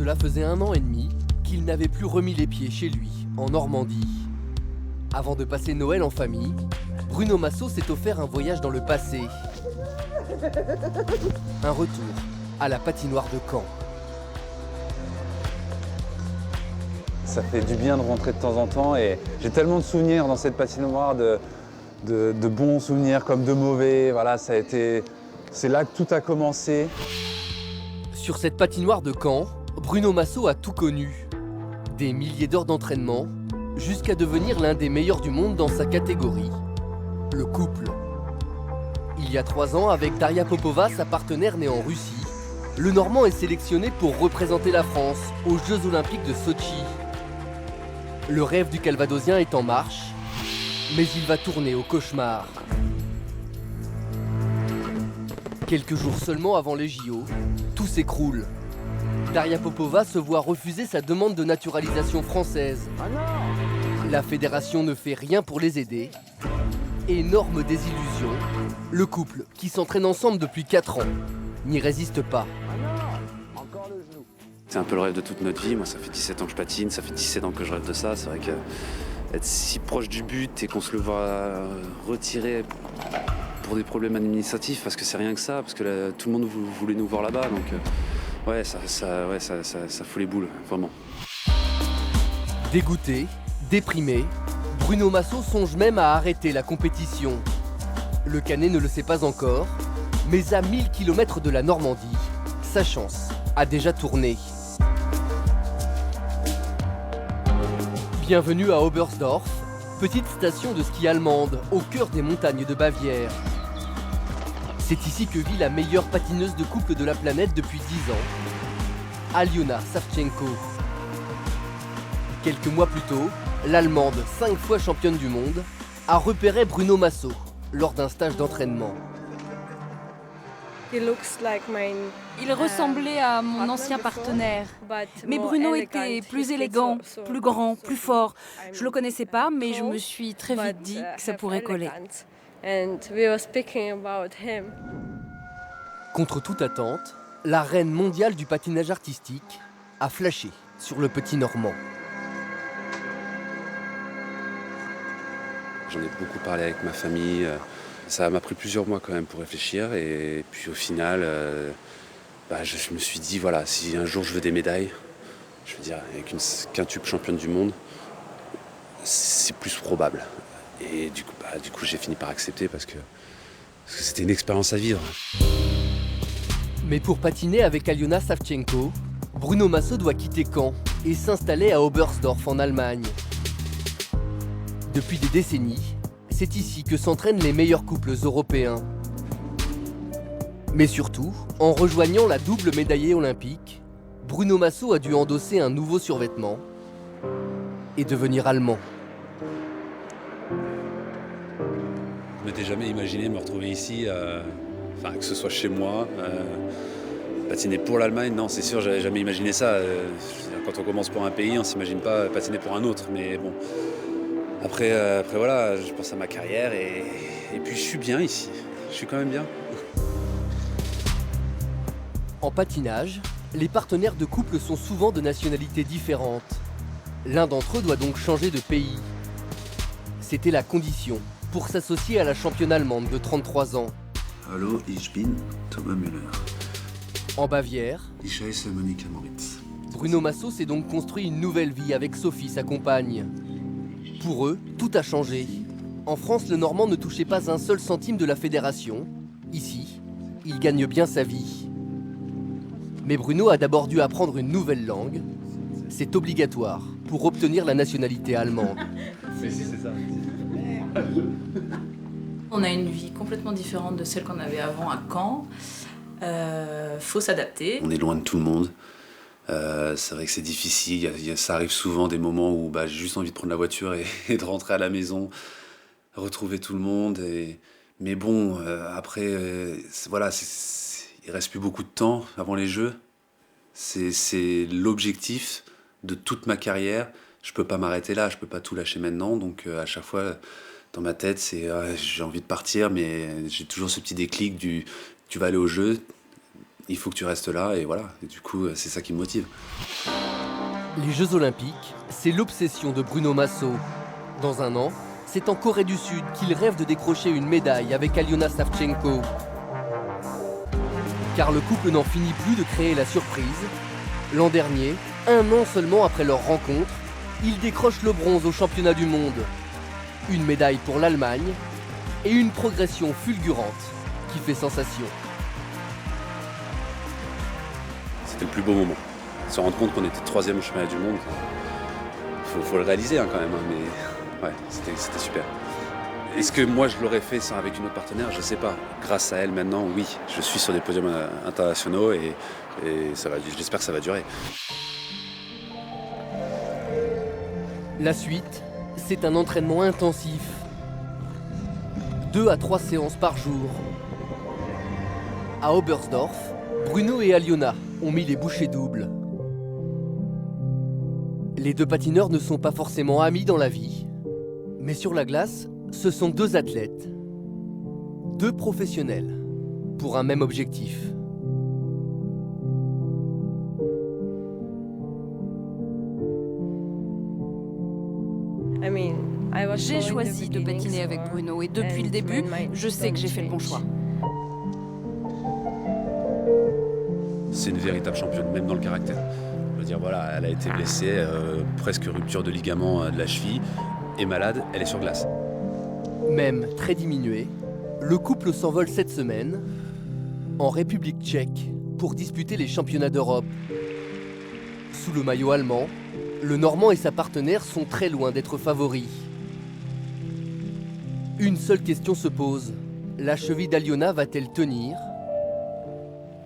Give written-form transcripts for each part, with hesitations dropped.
Cela faisait 1 an et demi qu'il n'avait plus remis les pieds chez lui, en Normandie. Avant de passer Noël en famille, Bruno Massot s'est offert un voyage dans le passé. Un retour à la patinoire de Caen. Ça fait du bien de rentrer de temps en temps et j'ai tellement de souvenirs dans cette patinoire, de bons souvenirs comme de mauvais. Voilà, c'est là que tout a commencé. Sur cette patinoire de Caen, Bruno Massot a tout connu. Des milliers d'heures d'entraînement, jusqu'à devenir l'un des meilleurs du monde dans sa catégorie, le couple. Il y a 3 ans, avec Daria Popova, sa partenaire née en Russie, le Normand est sélectionné pour représenter la France aux Jeux Olympiques de Sotchi. Le rêve du Calvadosien est en marche, mais il va tourner au cauchemar. Quelques jours seulement avant les JO, tout s'écroule. Daria Popova se voit refuser sa demande de naturalisation française. La fédération ne fait rien pour les aider. Énorme désillusion, le couple, qui s'entraîne ensemble depuis 4 ans, n'y résiste pas. C'est un peu le rêve de toute notre vie. Moi, ça fait 17 ans que je patine, ça fait 17 ans que je rêve de ça. C'est vrai que être si proche du but et qu'on se le voit retirer pour des problèmes administratifs, parce que c'est rien que ça, parce que là, tout le monde voulait nous voir là-bas. Donc, ça fout les boules, vraiment. Dégoûté, déprimé, Bruno Massot songe même à arrêter la compétition. Le Canet ne le sait pas encore, mais à 1000 km de la Normandie, sa chance a déjà tourné. Bienvenue à Oberstdorf, petite station de ski allemande au cœur des montagnes de Bavière. C'est ici que vit la meilleure patineuse de couple de la planète depuis 10 ans, Alyona Savchenko. Quelques mois plus tôt, l'Allemande, 5 fois championne du monde, a repéré Bruno Massot lors d'un stage d'entraînement. Il ressemblait à mon ancien partenaire. Mais Bruno était plus élégant, plus grand, plus fort. Je ne le connaissais pas, mais je me suis très vite dit que ça pourrait coller. Contre toute attente, la reine mondiale du patinage artistique a flashé sur le petit Normand. J'en ai beaucoup parlé avec ma famille. Ça m'a pris plusieurs mois quand même pour réfléchir. Et puis au final, je me suis dit, voilà, si un jour je veux des médailles, je veux dire, avec une quintuple championne du monde, c'est plus probable. Et du coup, j'ai fini par accepter parce que c'était une expérience à vivre. Mais pour patiner avec Alyona Savchenko, Bruno Massot doit quitter Caen et s'installer à Oberstdorf en Allemagne. Depuis des décennies, c'est ici que s'entraînent les meilleurs couples européens. Mais surtout, en rejoignant la double médaillée olympique, Bruno Massot a dû endosser un nouveau survêtement et devenir allemand. Je m'étais jamais imaginé me retrouver ici, que ce soit chez moi, patiner pour l'Allemagne. Non, c'est sûr, j'avais jamais imaginé ça. Quand on commence pour un pays, on s'imagine pas patiner pour un autre. Mais bon, après voilà, je pense à ma carrière et puis je suis bien ici. Je suis quand même bien. En patinage, les partenaires de couple sont souvent de nationalités différentes. L'un d'entre eux doit donc changer de pays. C'était la condition pour s'associer à la championne allemande de 33 ans. Hallo, ich bin Thomas Müller. En Bavière, Ich heiße Monika Moritz. Bruno Massot s'est donc construit une nouvelle vie avec Sophie, sa compagne. Pour eux, tout a changé. En France, le Normand ne touchait pas un seul centime de la fédération. Ici, il gagne bien sa vie. Mais Bruno a d'abord dû apprendre une nouvelle langue. C'est obligatoire pour obtenir la nationalité allemande. C'est ça. On a une vie complètement différente de celle qu'on avait avant à Caen. Faut s'adapter. On est loin de tout le monde. C'est vrai que c'est difficile. Ça arrive souvent des moments où j'ai juste envie de prendre la voiture et de rentrer à la maison, retrouver tout le monde. Mais bon, après, il reste plus beaucoup de temps avant les Jeux. C'est l'objectif de toute ma carrière. Je peux pas m'arrêter là, je peux pas tout lâcher maintenant. Donc à chaque fois, dans ma tête, j'ai envie de partir, mais j'ai toujours ce petit déclic tu vas aller aux Jeux. il faut que tu restes là et voilà. Et du coup, c'est ça qui me motive. Les Jeux Olympiques, c'est l'obsession de Bruno Massot. Dans un an, c'est en Corée du Sud qu'il rêve de décrocher une médaille avec Aliona Savchenko. Car le couple n'en finit plus de créer la surprise. L'an dernier, 1 an seulement après leur rencontre, ils décrochent le bronze au championnat du monde. Une médaille pour l'Allemagne et une progression fulgurante qui fait sensation. C'était le plus beau moment. Se rendre compte qu'on était 3e au championnat du monde, faut le réaliser quand même, mais ouais, c'était super. Est-ce que moi je l'aurais fait avec une autre partenaire? Je sais pas. Grâce à elle maintenant, oui, je suis sur des podiums internationaux et j'espère que ça va durer. La suite, c'est un entraînement intensif. 2 à 3 séances par jour. À Oberstdorf, Bruno et Aliona ont mis les bouchées doubles. Les 2 patineurs ne sont pas forcément amis dans la vie. Mais sur la glace, ce sont 2 athlètes. 2 professionnels. Pour un même objectif. J'ai choisi de patiner avec Bruno et depuis le début, je sais que j'ai fait le bon choix. C'est une véritable championne, même dans le caractère. Je veux dire, voilà, elle a été blessée, presque rupture de ligament de la cheville, est malade, elle est sur glace. Même très diminué, le couple s'envole cette semaine en République tchèque pour disputer les championnats d'Europe. Sous le maillot allemand, le Normand et sa partenaire sont très loin d'être favoris. Une seule question se pose. La cheville d'Aliona va-t-elle tenir?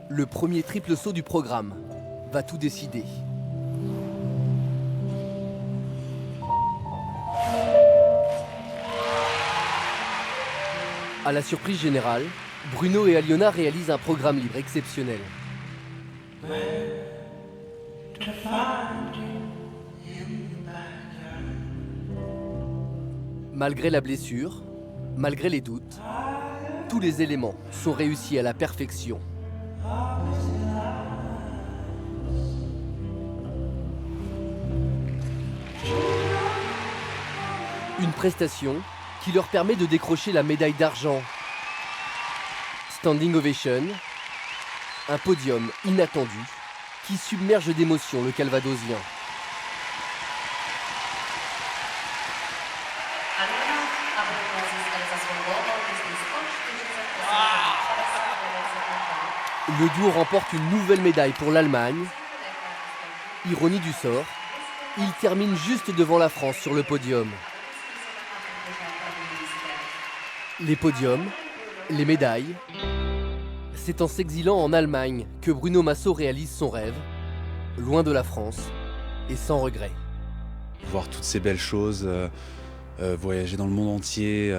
Le premier triple saut du programme va tout décider. À la surprise générale, Bruno et Aliona réalisent un programme libre exceptionnel. Malgré la blessure, malgré les doutes, tous les éléments sont réussis à la perfection. Une prestation qui leur permet de décrocher la médaille d'argent. Standing ovation, un podium inattendu qui submerge d'émotion le Calvadosien. Le duo remporte une nouvelle médaille pour l'Allemagne. Ironie du sort, il termine juste devant la France sur le podium. Les podiums, les médailles. C'est en s'exilant en Allemagne que Bruno Massot réalise son rêve, loin de la France et sans regret. Voir toutes ces belles choses, voyager dans le monde entier,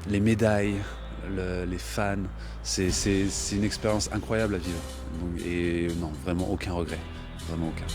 les médailles, les fans, c'est une expérience incroyable à vivre. Et non, vraiment aucun regret, vraiment aucun.